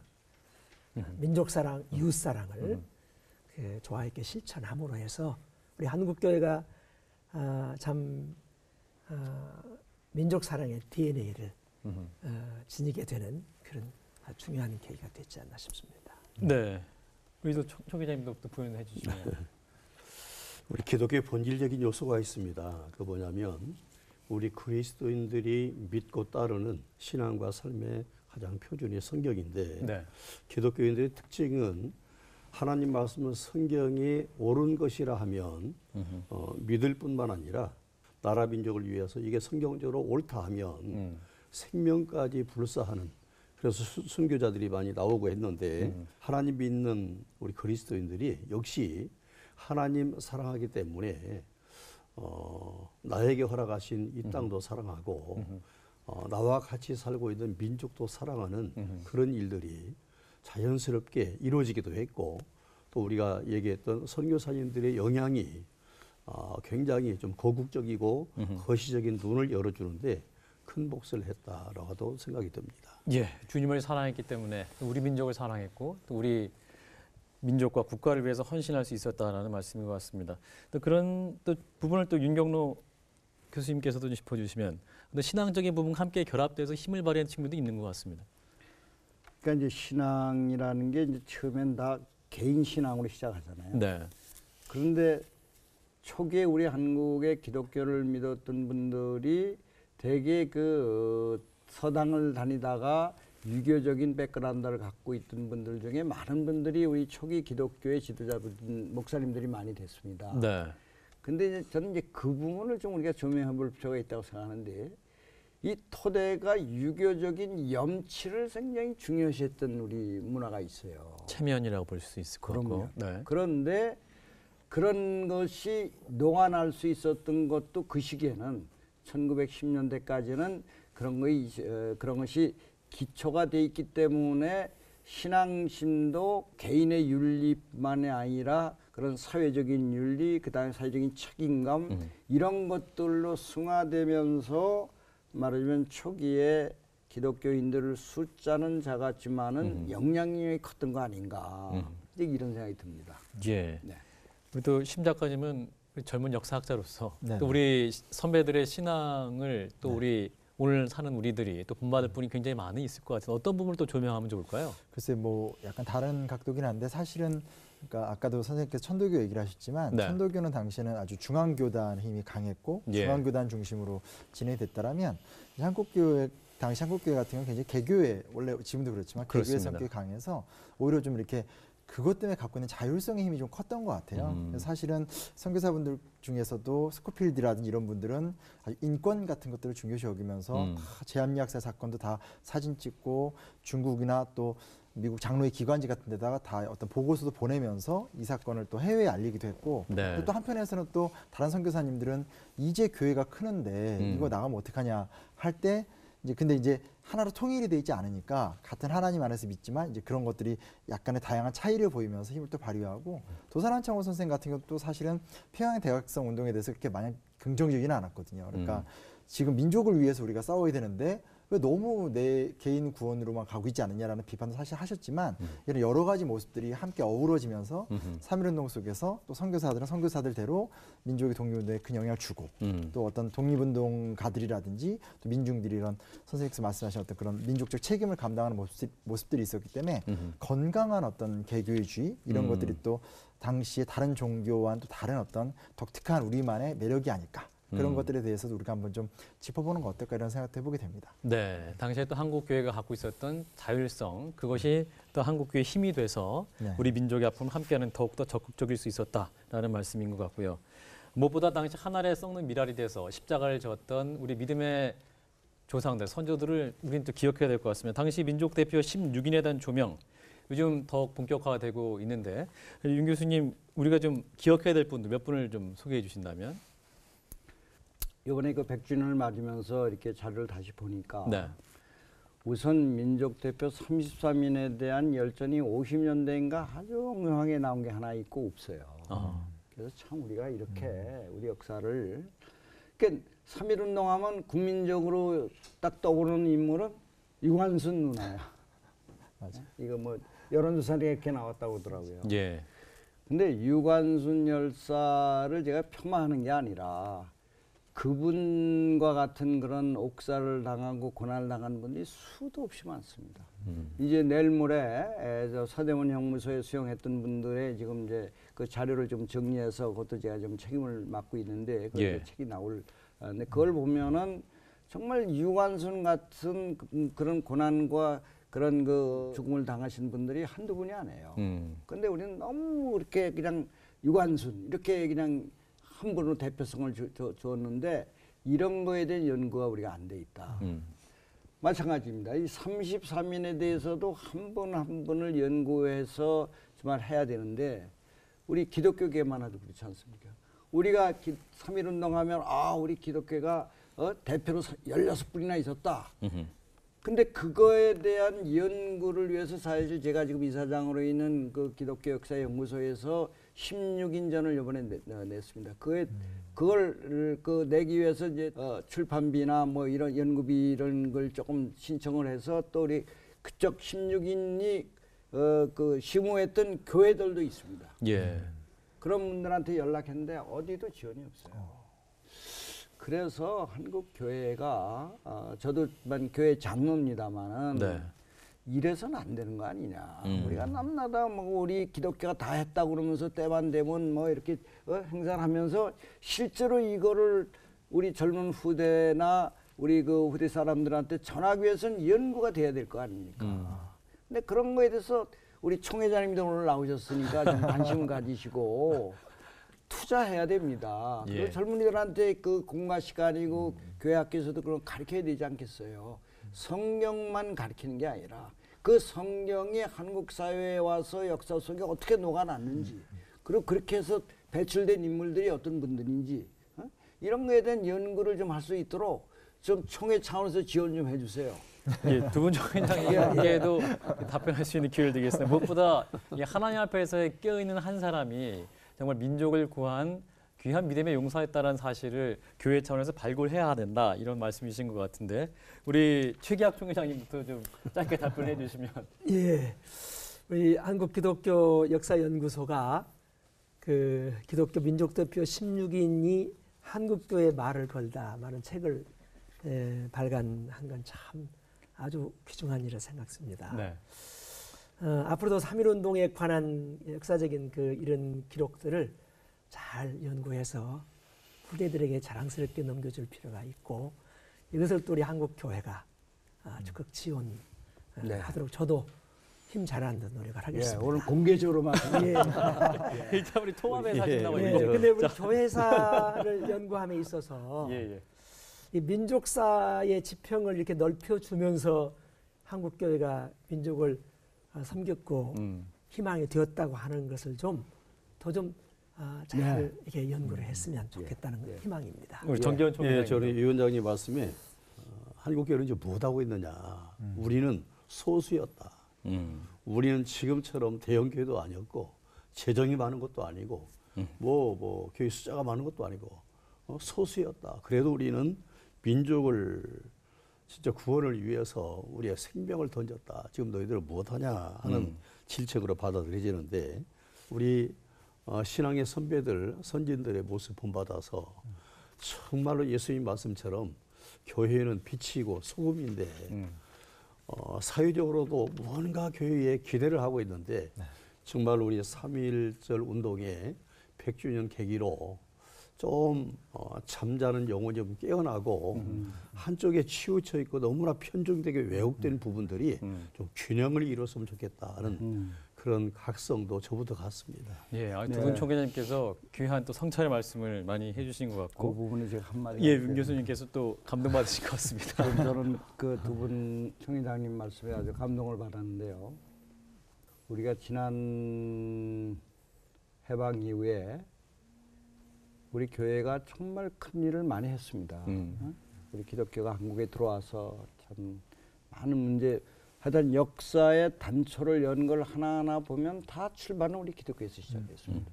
민족 사랑, 이웃 사랑을 조화 있게 실천함으로 해서 우리 한국 교회가 참 민족 사랑의 DNA를 지니게 되는 그런 중요한 계기가 됐지 않나 싶습니다. 네, 우리도 총 기자님도 또 표현해 주시면. 우리 기독교의 본질적인 요소가 있습니다. 그 뭐냐면 우리 그리스도인들이 믿고 따르는 신앙과 삶의 가장 표준이 성경인데 네. 기독교인들의 특징은 하나님 말씀은 성경이 옳은 것이라 하면 믿을 뿐만 아니라 나라 민족을 위해서 이게 성경적으로 옳다 하면 생명까지 불사하는 그래서 순교자들이 많이 나오고 했는데 하나님 믿는 우리 그리스도인들이 역시 하나님 사랑하기 때문에 나에게 허락하신 이 땅도 사랑하고 나와 같이 살고 있는 민족도 사랑하는 그런 일들이 자연스럽게 이루어지기도 했고 또 우리가 얘기했던 선교사님들의 영향이 굉장히 좀 거국적이고 거시적인 눈을 열어주는데 큰 몫을 했다라고도 생각이 듭니다. 예, 주님을 사랑했기 때문에 우리 민족을 사랑했고 또 우리 민족과 국가를 위해서 헌신할 수 있었다라는 말씀인 것 같습니다. 또 그런 또 부분을 또 윤경로 교수님께서도 좀 짚어주시면 또 신앙적인 부분 함께 결합돼서 힘을 발휘하는 친구도 있는 것 같습니다. 그러니까 이제 신앙이라는 게 이제 처음엔 다 개인 신앙으로 시작하잖아요. 네. 그런데 초기에 우리 한국의 기독교를 믿었던 분들이 대개 그 서당을 다니다가 유교적인 백그라운드를 갖고 있던 분들 중에 많은 분들이 우리 초기 기독교의 지도자분 목사님들이 많이 됐습니다. 네. 근데 이제 저는 이제 그 부분을 좀 우리가 조명해 볼 필요가 있다고 생각하는데 이 토대가 유교적인 염치를 굉장히 중요시했던 우리 문화가 있어요. 체면이라고 볼 수 있을 것 같고. 그럼요. 네. 그런데 그런 것이 농안할 수 있었던 것도 그 시기에는 1910년대까지는 그런 것이 기초가 돼 있기 때문에 신앙심도 개인의 윤리만이 아니라 그런 사회적인 윤리, 그다음에 사회적인 책임감 이런 것들로 승화되면서 말하자면 초기에 기독교인들을 숫자는 작았지만은 영향력이 컸던 거 아닌가 이제 이런 생각이 듭니다. 예. 네. 우리 또 심 작가님은 젊은 역사학자로서 네. 또 우리 선배들의 신앙을 또 네. 우리 오늘 사는 우리들이 또 본받을 분이 굉장히 많이 있을 것 같아서 어떤 부분을 또 조명하면 좋을까요? 글쎄 뭐 약간 다른 각도긴 한데 사실은 그러니까 아까도 선생님께서 천도교 얘기를 하셨지만 네. 천도교는 당시에는 아주 중앙교단 힘이 강했고 예. 중앙교단 중심으로 진행이 됐다라면 한국교회 당시 한국교회 같은 경우는 굉장히 개교회 원래 지금도 그렇지만 개교회 그렇습니다. 성격이 강해서 오히려 좀 이렇게 그것 때문에 갖고 있는 자율성의 힘이 좀 컸던 것 같아요. 그래서 사실은 선교사분들 중에서도 스코필드라든지 이런 분들은 아주 인권 같은 것들을 중요시 여기면서 다 제한미학살 사건도 다 사진 찍고 중국이나 또 미국 장로회 기관지 같은 데다가 다 어떤 보고서도 보내면서 이 사건을 또 해외에 알리기도 했고 네. 또 한편에서는 또 다른 선교사님들은 이제 교회가 크는데 이거 나가면 어떡하냐 할 때 이제 근데 이제 하나로 통일이 돼 있지 않으니까 같은 하나님 안에서 믿지만 이제 그런 것들이 약간의 다양한 차이를 보이면서 힘을 또 발휘하고 도산한창호 선생 같은 경우도 사실은 평양 대각성 운동에 대해서 그렇게 마냥 긍정적이지는 않았거든요. 그러니까 지금 민족을 위해서 우리가 싸워야 되는데 왜 너무 내 개인 구원으로만 가고 있지 않느냐라는 비판도 사실 하셨지만 이런 여러 가지 모습들이 함께 어우러지면서 3.1운동 속에서 또 선교사들은 선교사들대로 민족의 독립운동에 큰 영향을 주고 또 어떤 독립운동가들이라든지 또 민중들이 이런 선생님께서 말씀하신 어떤 그런 민족적 책임을 감당하는 모습들이 있었기 때문에 건강한 어떤 개교의주의 이런 것들이 또 당시에 다른 종교와는 또 다른 어떤 독특한 우리만의 매력이 아닐까. 그런 것들에 대해서도 우리가 한번 좀 짚어보는 거 어떨까 이런 생각도 해보게 됩니다. 네, 당시에 또 한국 교회가 갖고 있었던 자율성 그것이 또 한국 교회의 힘이 돼서 네. 우리 민족의 아픔을 함께하는 더욱더 적극적일 수 있었다라는 말씀인 것 같고요. 무엇보다 당시 한 알에 썩는 미랄이 돼서 십자가를 졌던 우리 믿음의 조상들, 선조들을 우리는 또 기억해야 될 것 같습니다. 당시 민족 대표 16인에 대한 조명 요즘 더욱 본격화되고 있는데 윤 교수님 우리가 좀 기억해야 될 분들 몇 분을 좀 소개해 주신다면? 이번에 그 100주년을 맞으면서 이렇게 자료를 다시 보니까 네. 우선 민족 대표 33인에 대한 열전이 50년대인가 아주 묘하게 나온 게 하나 있고 없어요. 그래서 참 우리가 이렇게 우리 역사를 그러니까 3.1운동 하면 국민적으로 딱 떠오르는 인물은 유관순 누나야. 맞아. 이거 뭐 여론조사에 이렇게 나왔다고 하더라고요. 예. 근데 유관순 열사를 제가 폄하하는 게 아니라 그분과 같은 그런 옥살을 당하고 고난을 당한 분들이 수도 없이 많습니다. 이제 내일 모레 저 서대문 형무소에 수용했던 분들의 지금 이제 그 자료를 좀 정리해서 그것도 제가 좀 책임을 맡고 있는데 그 예. 책이 나올. 근데 그걸 보면은 정말 유관순 같은 그런 고난과 그런 그 죽음을 당하신 분들이 한두 분이 아니에요. 근데 우리는 너무 이렇게 그냥 유관순 이렇게 그냥 한 분으로 대표성을 주었는데 이런 거에 대한 연구가 우리가 안 돼 있다. 마찬가지입니다. 이 33인에 대해서도 한 분 한 분을 연구해서 정말 해야 되는데 우리 기독교계만 해도 그렇지 않습니까? 우리가 3.1운동 하면 우리 기독교가 대표로 16분이나 있었다. 근데 그거에 대한 연구를 위해서 사실 제가 지금 이사장으로 있는 그 기독교 역사 연구소에서 16인전을 이번에 냈습니다. 그걸 내기 위해서 이제 출판비나 뭐 이런 연구비 이런 걸 조금 신청을 해서 또 우리 그쪽 16인이 그 심우했던 교회들도 있습니다. 예. 그런 분들한테 연락했는데 어디도 지원이 없어요. 그래서 한국 교회가 저도 교회 장로입니다만은 네. 이래서는 안 되는 거 아니냐. 우리가 남나다 뭐 우리 기독교가 다 했다고 그러면서 때만 되면 뭐 이렇게 행사를 하면서 실제로 이거를 우리 젊은 후대나 우리 그 후대 사람들한테 전하기 위해서는 연구가 돼야 될 거 아닙니까. 근데 그런 거에 대해서 우리 총회장님도 오늘 나오셨으니까 좀 관심을 가지시고 투자해야 됩니다. 예. 그리고 젊은이들한테 그 공과 시간이고 교회 학교에서도 그런 가르쳐야 되지 않겠어요. 성경만 가르치는 게 아니라 그 성경이 한국 사회에 와서 역사 속에 어떻게 녹아났는지 그리고 그렇게 해서 배출된 인물들이 어떤 분들인지 이런 거에 대한 연구를 좀 할 수 있도록 좀 총회 차원에서 지원 좀 해주세요. 예, 두 분 총회장님께도 답변할 수 있는 기회를 드리겠습니다. 무엇보다 이 하나님 앞에서 깨어있는 한 사람이 정말 민족을 구한 귀한 믿음의 용사였다는 사실을 교회 차원에서 발굴해야 된다 이런 말씀이신 것 같은데 우리 최기학 총회장님부터 좀 짧게 답변해 주시면. 예, 우리 한국기독교 역사연구소가 그 기독교 민족대표 16인이 한국교의 말을 걸다라는 책을 발간한 건 참 아주 귀중한 일을 생각습니다. 네. 앞으로도 3.1운동에 관한 역사적인 이런 기록들을 잘 연구해서 후대들에게 자랑스럽게 넘겨줄 필요가 있고 이것을 또 우리 한국교회가 적극 지원하도록 저도 힘 잘하는 노력을 하겠습니다. 오늘 공개적으로 말씀. 일단 우리 통합에 하신다고 예, 얘기죠. 근데 우리 교회사를 연구함에 있어서 예. 이 민족사의 지평을 이렇게 넓혀주면서 한국교회가 민족을 섬겼고 희망이 되었다고 하는 것을 좀 더 좀 잘 이렇게 연구를 했으면 좋겠다는 희망입니다. 우리 정기현 총회장님. 저는 위원장님 말씀에 한국교회는 이제 무엇하고 있느냐. 우리는 소수였다. 우리는 지금처럼 대형교회도 아니었고 재정이 많은 것도 아니고 뭐 교회 숫자가 많은 것도 아니고 소수였다. 그래도 우리는 민족을 진짜 구원을 위해서 우리의 생명을 던졌다. 지금 너희들 무엇하냐 하는 질책으로 받아들여지는데 우리 신앙의 선배들, 선진들의 모습 본받아서 정말로 예수님 말씀처럼 교회는 빛이고 소금인데 사회적으로도 무언가 교회에 기대를 하고 있는데 정말 우리 3.1절 운동의 100주년 계기로 좀 잠자는 영혼이 좀 깨어나고 한쪽에 치우쳐 있고 너무나 편중되게 왜곡된 부분들이 좀 균형을 이뤘으면 좋겠다는 그런 각성도 저부터 같습니다. 예, 두 분 총회장님께서 귀한 또 성찰의 말씀을 많이 해주신 것 그 같고, 부분에 제가 한마디. 예, 윤 교수님께서 또 감동받으신 것 같습니다. 저는 그 두 분 총회장님 말씀에 아주 감동을 받았는데요. 우리가 지난 해방 이후에 우리 교회가 정말 큰 일을 많이 했습니다. 우리 기독교가 한국에 들어와서 참 많은 문제, 하여튼 역사의 단초를 연 걸 하나하나 보면 다 출발은 우리 기독교에서 시작됐습니다.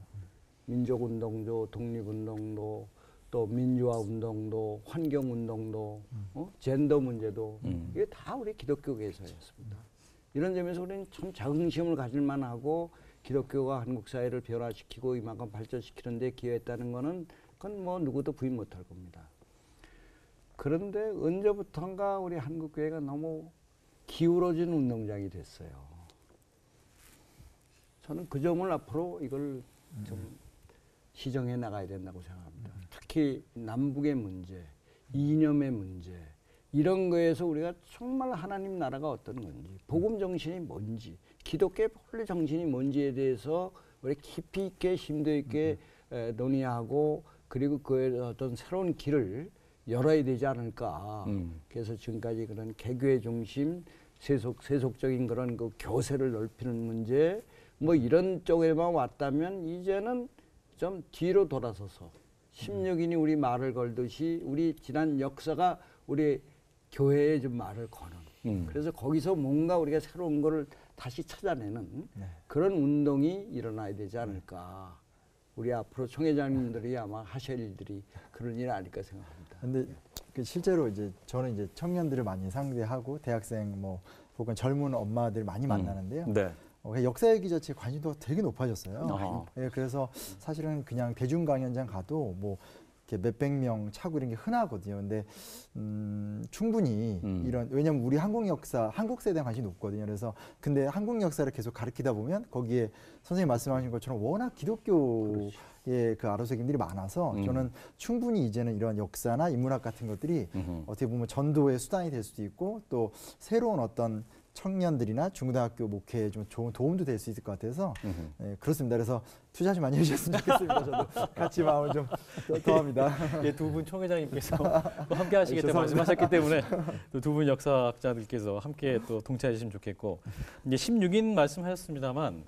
민족운동도, 독립운동도, 또 민주화운동도, 환경운동도, 젠더 문제도 이게 다 우리 기독교계에서였습니다. 이런 점에서 우리는 참 자긍심을 가질 만하고 기독교가 한국 사회를 변화시키고 이만큼 발전시키는 데 기여했다는 거는 그건 뭐 누구도 부인 못할 겁니다. 그런데 언제부턴가 우리 한국교회가 너무 기울어진 운동장이 됐어요. 저는 그 점을 앞으로 이걸 좀 시정해 나가야 된다고 생각합니다. 특히 남북의 문제, 이념의 문제, 이런 거에서 우리가 정말 하나님 나라가 어떤 건지, 복음 정신이 뭔지, 기독교의 본래 정신이 뭔지에 대해서 우리 깊이 있게 심도 있게 논의하고 그리고 그에 어떤 새로운 길을 열어야 되지 않을까. 그래서 지금까지 그런 개교의 중심, 세속적인 그런 그 교세를 넓히는 문제, 뭐 이런 쪽에만 왔다면 이제는 좀 뒤로 돌아서서 16인이 우리 말을 걸듯이 우리 지난 역사가 우리 교회에 좀 말을 거는. 그래서 거기서 뭔가 우리가 새로운 거를 다시 찾아내는 그런 운동이 일어나야 되지 않을까. 우리 앞으로 총회장님들이 아마 하실 일들이 그런 일 아닐까 생각합니다. 근데 실제로 이제 저는 이제 청년들을 많이 상대하고 대학생 뭐 혹은 젊은 엄마들 많이 만나는데요. 네. 역사 얘기 자체에 관심도가 되게 높아졌어요. 어허. 예, 그래서 사실은 그냥 대중 강연장 가도 뭐 이렇게 몇백 명 차고 이런 게 흔하거든요. 근데 충분히 이런 왜냐면 우리 한국 역사, 한국 세대에 관심이 높거든요. 그래서 근데 한국 역사를 계속 가르치다 보면 거기에 선생님 말씀하신 것처럼 워낙 기독교의 그 아로새김들이 많아서 저는 충분히 이제는 이런 역사나 인문학 같은 것들이 어떻게 보면 전도의 수단이 될 수도 있고 또 새로운 어떤 청년들이나 중고등학교 목회에 좀 좋은 도움도 될 수 있을 것 같아서 예, 그렇습니다. 그래서 투자 좀 많이 해주셨으면 좋겠습니다. 저도 같이 마음을 좀 더합니다. 예, 두 분 총회장님께서 또 함께 하시겠다고 말씀하셨기 때문에 또 두 분 역사학자들께서 함께 또 동참해 주시면 좋겠고 이제 16인 말씀하셨습니다만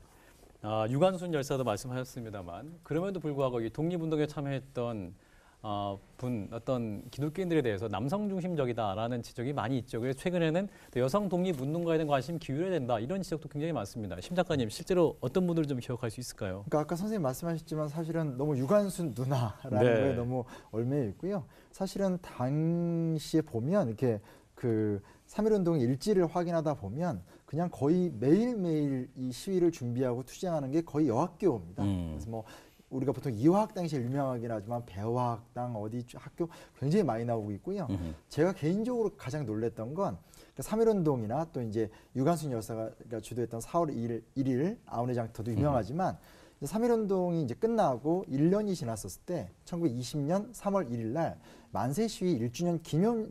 유관순 열사도 말씀하셨습니다만 그럼에도 불구하고 이 독립운동에 참여했던 어떤 기독교인들에 대해서 남성 중심적이다라는 지적이 많이 있죠. 그래서 최근에는 또 여성 독립운동가에 대한 관심 기울여야 된다 이런 지적도 굉장히 많습니다. 심 작가님 실제로 어떤 분들을 좀 기억할 수 있을까요? 그러니까 아까 선생님 말씀하셨지만 사실은 너무 유관순 누나라는 네. 거에 너무 얽매여 있고요. 사실은 당시에 보면 이렇게 그 3.1운동 일지를 확인하다 보면 그냥 거의 매일매일 이 시위를 준비하고 투쟁하는 게 거의 여학교입니다. 그래서 뭐 우리가 보통 이화학 당시에 유명하긴 하지만 배화학당 어디 학교 굉장히 많이 나오고 있고요. 제가 개인적으로 가장 놀랬던 건 3.1운동이나 또 이제 유관순 여사가 주도했던 4월 1일 아우네 장터도 유명하지만 3.1운동이 이제 끝나고 1년이 지났었을 때 1920년 3월 1일 날 만세 시위 1주년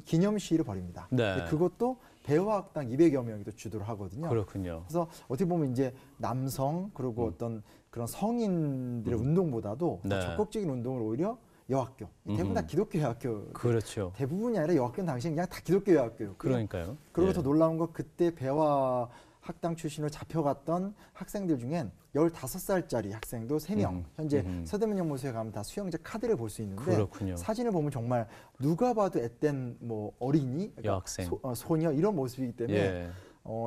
기념 시위를 벌입니다. 네. 그것도 배화학당 200여 명이 또 주도를 하거든요. 그렇군요. 그래서 어떻게 보면 이제 남성 그리고 어떤 그런 성인들의 운동보다도 더 네. 적극적인 운동을 오히려 여학교 대부분 다 기독교 여학교 그렇죠. 대부분이 아니라 여학교는 당시에 그냥 다 기독교 여학교였고요. 그러니까요. 그리고 예. 더 놀라운 건 그때 배화 학당 출신으로 잡혀갔던 학생들 중엔 15살짜리 학생도 3명 현재 서대문 연못에 가면 다 수영자 카드를 볼 수 있는데 그렇군요. 사진을 보면 정말 누가 봐도 앳된 뭐 어린이 그러니까 여학생. 소녀 이런 모습이기 때문에 예.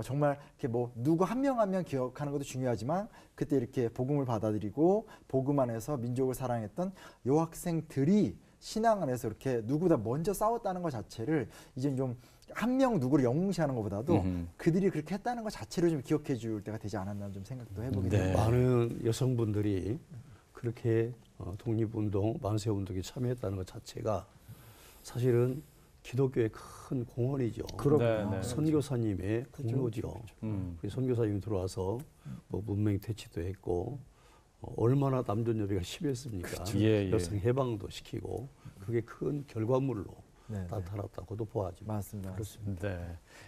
정말 이렇게 뭐 누구 한 명 한 명 기억하는 것도 중요하지만 그때 이렇게 복음을 받아들이고 복음 안에서 민족을 사랑했던 여학생들이 신앙 안에서 이렇게 누구보다 먼저 싸웠다는 것 자체를 이제 좀 한 명 누구를 영웅시하는 것보다도 그들이 그렇게 했다는 것 자체를 좀 기억해 줄 때가 되지 않았나 좀 생각도 해보게 네. 됩니다. 많은 여성분들이 그렇게 독립운동, 만세운동에 참여했다는 것 자체가 사실은 기독교의 큰 공헌이죠. 네, 네. 선교사님의 공로죠. 우리 선교사님이 들어와서 뭐 문명 퇴치도 했고 얼마나 남존여비가 심했습니까? 예, 예. 여성 해방도 시키고 그게 큰 결과물로 네, 나타났다고도 보아집니다. 맞습니다. 그렇습니다.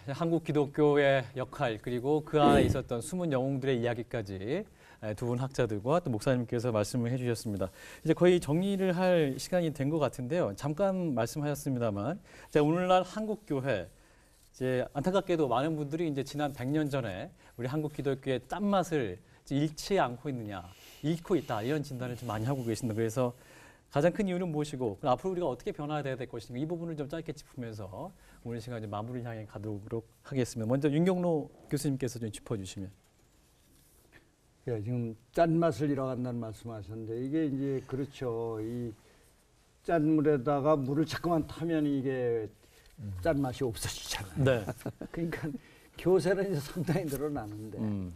네. 한국 기독교의 역할 그리고 그 안에 있었던 숨은 영웅들의 이야기까지 두 분 학자들과 또 목사님께서 말씀을 해주셨습니다. 이제 거의 정리를 할 시간이 된 것 같은데요. 잠깐 말씀하셨습니다만, 오늘날 한국 교회 이제 안타깝게도 많은 분들이 이제 지난 100년 전에 우리 한국 기독교의 짠맛을 잃지 않고 있느냐, 잃고 있다 이런 진단을 좀 많이 하고 계신다. 그래서 가장 큰 이유는 무엇이고 앞으로 우리가 어떻게 변화해야 될 것인가 이 부분을 좀 짧게 짚으면서 오늘 시간 마무리를 향해 가도록 하겠습니다. 먼저 윤경로 교수님께서 좀 짚어주시면. 예, 지금 짠맛을 잃어간다는 말씀하셨는데 이게 이제 그렇죠. 이 짠물에다가 물을 자꾸만 타면 이게 짠맛이 없어지잖아요. 네. 그러니까 교세는 이제 상당히 늘어나는데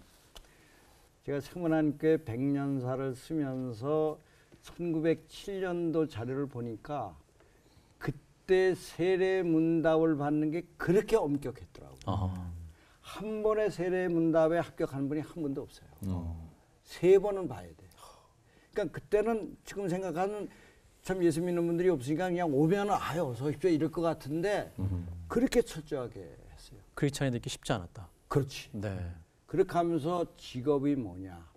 제가 청문환교회 100년사를 쓰면서 1907년도 자료를 보니까 그때 세례 문답을 받는 게 그렇게 엄격했더라고요. 한 번에 세례 문답에 합격한 분이 한 분도 없어요. 3번은 봐야 돼요. 그러니까 그때는 지금 생각하는 참 예수 믿는 분들이 없으니까 그냥 오면 아유 어서 오십시오 이럴 것 같은데 그렇게 철저하게 했어요. 크리스찬이 되기 쉽지 않았다. 그렇지. 네. 그렇게 하면서 직업이 뭐냐.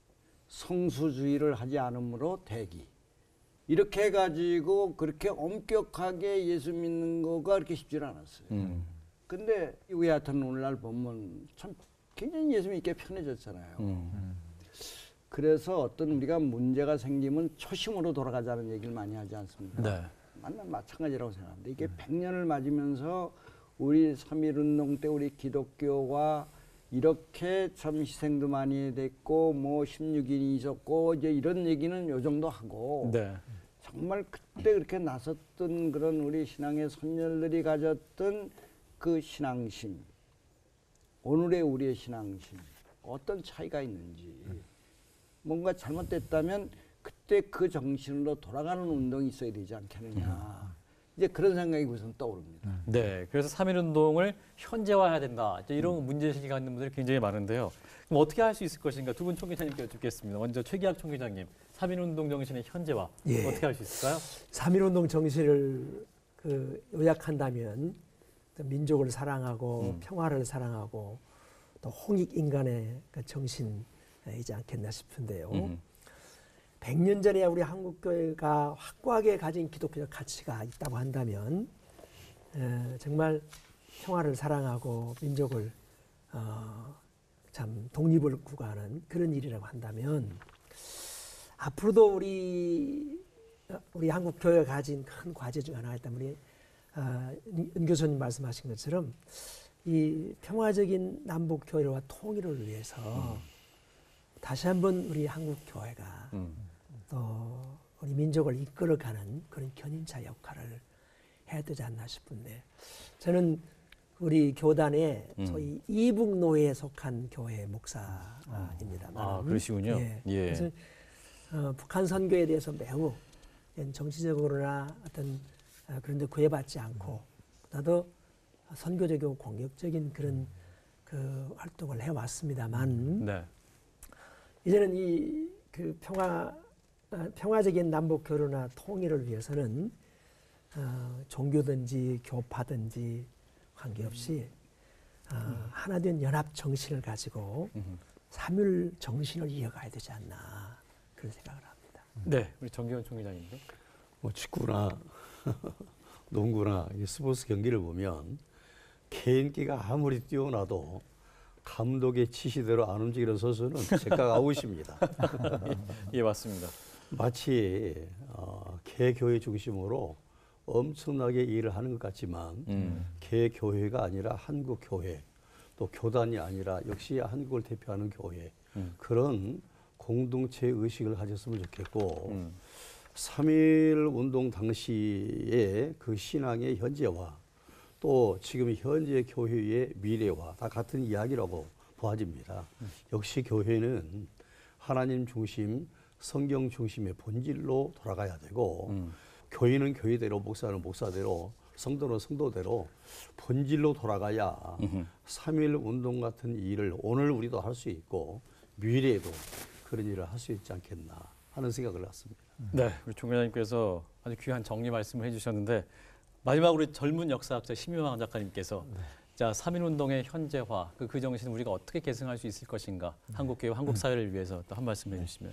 성수주의를 하지 않으므로 대기. 이렇게 해가지고 그렇게 엄격하게 예수 믿는 거가 그렇게 쉽지 않았어요. 근데 우리 같은 오늘날 보면 참 굉장히 예수 믿기 편해졌잖아요. 그래서 어떤 우리가 문제가 생기면 초심으로 돌아가자는 얘기를 많이 하지 않습니까? 네. 난 마찬가지라고 생각합니다. 이게 100년을 맞으면서 우리 3.1운동 때 우리 기독교가 이렇게 참 희생도 많이 됐고 뭐 16인이 있었고 이제 이런 얘기는 요 정도 하고 네. 정말 그때 그렇게 나섰던 그런 우리 신앙의 선열들이 가졌던 그 신앙심, 오늘의 우리의 신앙심 어떤 차이가 있는지 뭔가 잘못됐다면 그때 그 정신으로 돌아가는 운동이 있어야 되지 않겠느냐. 이제 그런 생각이 우선 떠오릅니다. 네. 그래서 3.1운동을 현재화해야 된다. 이제 이런 문제의식이 갖는 분들이 굉장히 많은데요. 그럼 어떻게 할 수 있을 것인가? 두 분 총회장님께 여쭙겠습니다. 먼저 최기학 총회장님, 3.1운동 정신의 현재화 예. 어떻게 할 수 있을까요? 3.1운동 정신을 요약한다면 민족을 사랑하고 평화를 사랑하고 또 홍익인간의 그 정신이지 않겠나 싶은데요. 100년 전에 우리 한국교회가 확고하게 가진 기독교적 가치가 있다고 한다면 정말 평화를 사랑하고 민족을 참 독립을 구가하는 그런 일이라고 한다면 앞으로도 우리 한국교회가 가진 큰 과제 중 하나가 있다면 우리 은 교수님 말씀하신 것처럼 이 평화적인 남북교회와 통일을 위해서 다시 한번 우리 한국교회가 또 우리 민족을 이끌어가는 그런 견인차 역할을 해야 되지 않나 싶은데 저는 우리 교단의 소위 이북노회에 속한 교회 목사입니다. 아, 그러시군요. 예. 예. 그래서 북한 선교에 대해서 매우 정치적으로나 어떤 그런 데 구애받지 않고 나도 선교적이고 공격적인 그런 그 활동을 해왔습니다만 네. 이제는 이 그 평화적인 남북 교류나 통일을 위해서는 종교든지 교파든지 관계없이 하나된 연합 정신을 가지고 3.1 정신을 이어가야 되지 않나 그런 생각을 합니다. 네. 우리 정기원 총회장님도. 뭐 축구나 농구나 이 스포츠 경기를 보면 개인기가 아무리 뛰어나도 감독의 지시대로 안 움직이는 선수는 제가 아웃입니다. 예, 맞습니다. 마치 개교회 중심으로 엄청나게 일을 하는 것 같지만 개교회가 아니라 한국교회 또 교단이 아니라 역시 한국을 대표하는 교회 그런 공동체 의식을 가졌으면 좋겠고 3.1 운동 당시의 그 신앙의 현재와 또 지금 현재 교회의 미래와 다 같은 이야기라고 보아집니다. 역시 교회는 하나님 중심, 성경 중심의 본질로 돌아가야 되고 교회는 교회대로, 목사는 목사대로, 성도는 성도대로 본질로 돌아가야 3.1 운동 같은 일을 오늘 우리도 할 수 있고 미래에도 그런 일을 할 수 있지 않겠나 하는 생각을 갖습니다. 네, 우리 총회장님께서 아주 귀한 정리 말씀을 해주셨는데 마지막으로 젊은 역사학자 심유황 작가님께서 자 3.1운동의 현재화 그 정신을 우리가 어떻게 계승할 수 있을 것인가 한국교회 한국 사회를 위해서 또 한 말씀 해주시면.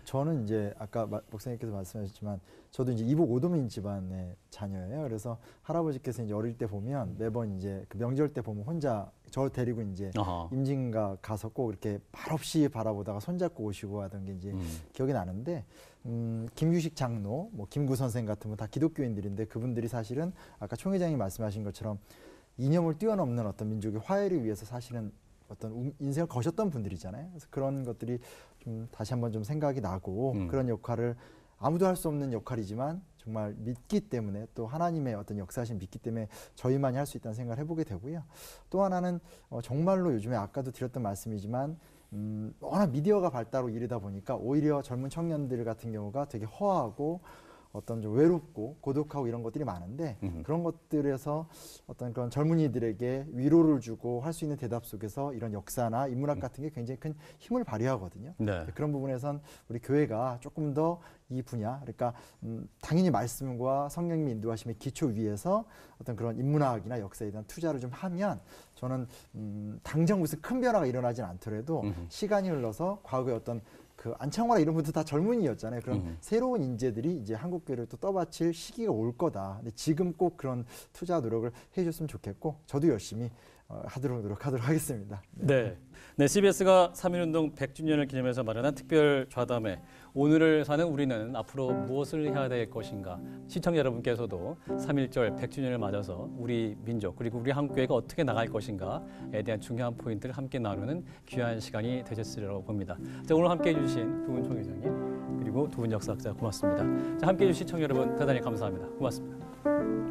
저는 이제 아까 목사님께서 말씀하셨지만 저도 이제 이북 오도민 집안의 자녀예요. 그래서 할아버지께서 이제 어릴 때 보면 매번 이제 그 명절 때 보면 혼자 저 데리고 이제 임진가 가서 꼭 이렇게 말없이 바라보다가 손잡고 오시고 하던 게 이제 기억이 나는데 김규식 장로, 뭐 김구 선생 같은 분 다 기독교인들인데 그분들이 사실은 아까 총 회장이 말씀하신 것처럼 이념을 뛰어넘는 어떤 민족의 화해를 위해서 사실은 어떤 인생을 거셨던 분들이잖아요. 그래서 그런 것들이 좀 다시 한번 좀 생각이 나고 그런 역할을 아무도 할 수 없는 역할이지만 정말 믿기 때문에 또 하나님의 어떤 역사하신 믿기 때문에 저희만이 할 수 있다는 생각을 해보게 되고요. 또 하나는 정말로 요즘에 아까도 드렸던 말씀이지만 워낙 미디어가 발달하고 이러다 보니까 오히려 젊은 청년들 같은 경우가 되게 허하고 어떤 좀 외롭고 고독하고 이런 것들이 많은데 그런 것들에서 어떤 그런 젊은이들에게 위로를 주고 할 수 있는 대답 속에서 이런 역사나 인문학 같은 게 굉장히 큰 힘을 발휘하거든요. 네. 그런 부분에선 우리 교회가 조금 더 이 분야, 그러니까 당연히 말씀과 성령님이 인도하심의 기초 위에서 어떤 그런 인문학이나 역사에 대한 투자를 좀 하면 저는 당장 무슨 큰 변화가 일어나진 않더라도 시간이 흘러서 과거의 어떤 그 안창호나 이런 분들 다 젊은이였잖아요. 그런 새로운 인재들이 이제 한국 교회를 또 떠받칠 시기가 올 거다. 근데 지금 꼭 그런 투자 노력을 해줬으면 좋겠고 저도 열심히 하도록 노력하도록 하겠습니다. 네. 네, CBS가 3.1운동 100주년을 기념해서 마련한 특별 좌담회 오늘을 사는 우리는 앞으로 무엇을 해야 될 것인가 시청자 여러분께서도 3.1절 100주년을 맞아서 우리 민족 그리고 우리 한국교회가 어떻게 나갈 것인가에 대한 중요한 포인트를 함께 나누는 귀한 시간이 되셨으리라고 봅니다. 자, 오늘 함께해 주신 두분 총회장님 그리고 두 분 역사학자 고맙습니다. 자, 함께해 주신 시청자 여러분 대단히 감사합니다. 고맙습니다.